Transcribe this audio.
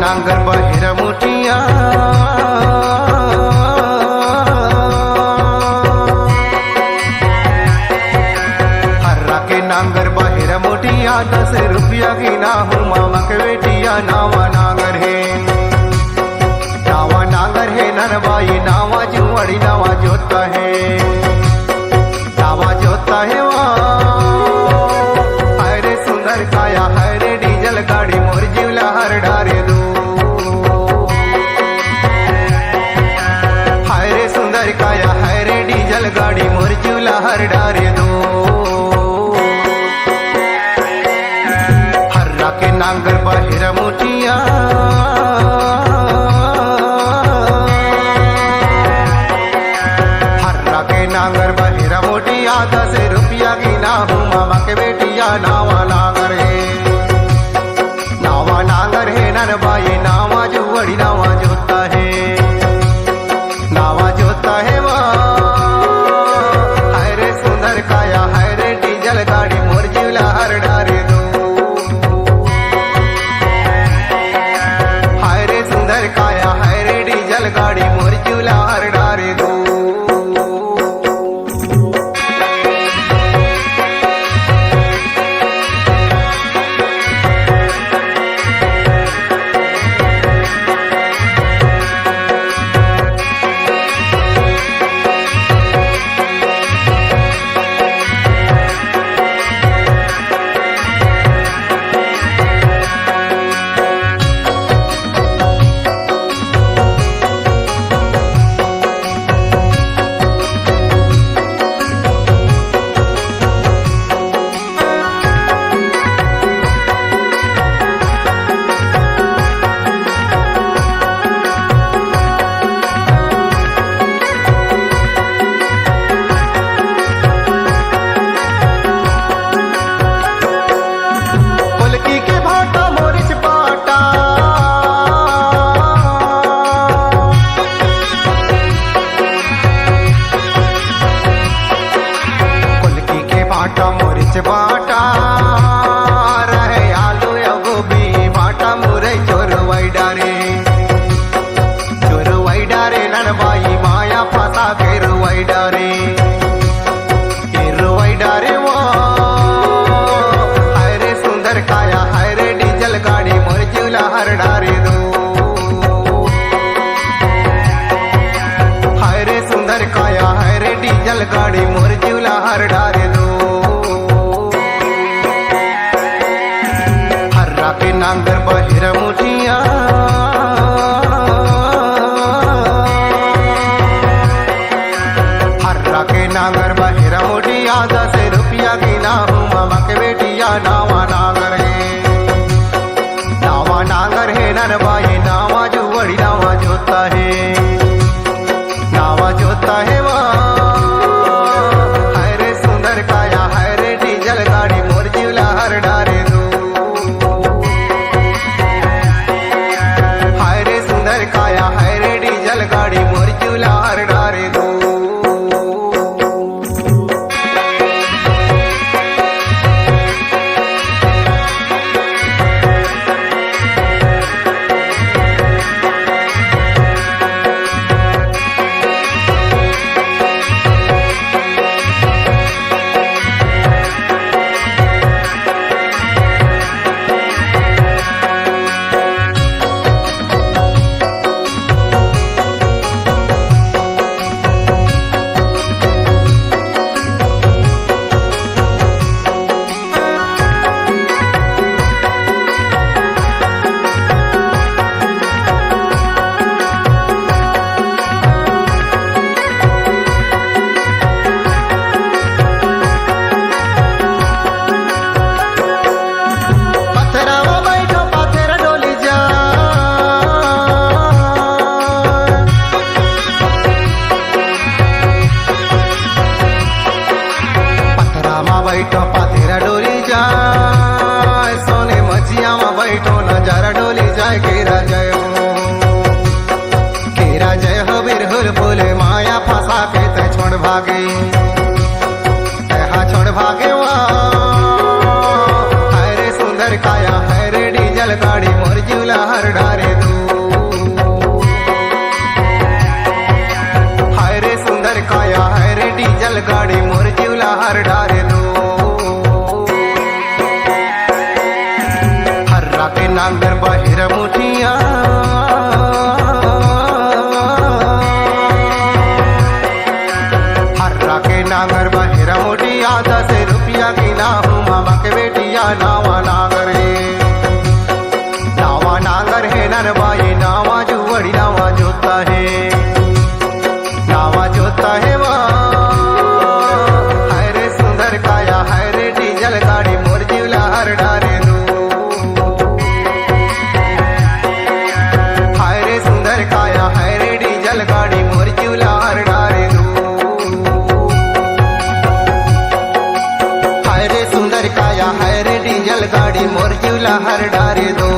नांगर बहिरा मुठिया हर्रा के नांगर बहिरा मुठिया 10 रुपया की ना हूँ मामा के बेटिया नावा नांगर है नरबाई नावा जुआड़ी नावा जोता है हरे सुंदर काया हरे डीजल गाड़ी मोर जीवला हर डारे दो हरे सुंदर काया हरे डीजल गाड़ी मोर जीवला हर डारे दो हर्रा के नांगर बहिरा मुठिया नांगर बहिरा मोटिया 10 रुपया की ना हूँ मामा के बेटिया नावा नांगर है नरबाई नावा जुआड़ी नावा जोता है हरे सुंदर काया हरे डीजल गाड़ी मोर जीवला हर डारे दो हरे सुंदर काया हरे डीजल गाड़ी मोर जीवला हर डारे दो बाटा रहे आलू या गोभी बाटा मुरई चोरवाई डारे नरबाई माया फसा के रुवाई डारे वो हरे सुंदर काया हरे डीजल गाड़ी मोर जीवला हर डारे दो हरे सुंदर काया हरे डीजल गाड़ी मोर जीवला हर डारे दो के नांगर बहिरा मुठिया हर्रा के नांगर बहिरा मुठिया 10 रुपया की ना हूँ मामा के बेटिया नावा नांगर है नरबाई नावा जुआड़ी नावा जोता है हरे सुंदर काया हरे डीजल गाड़ी मोर जीवला हर डारे दो काया हरे डीजल गाड़ी मोर जीवला हर डारे दो बैलगाडी मोर जीवला हरडा रे दो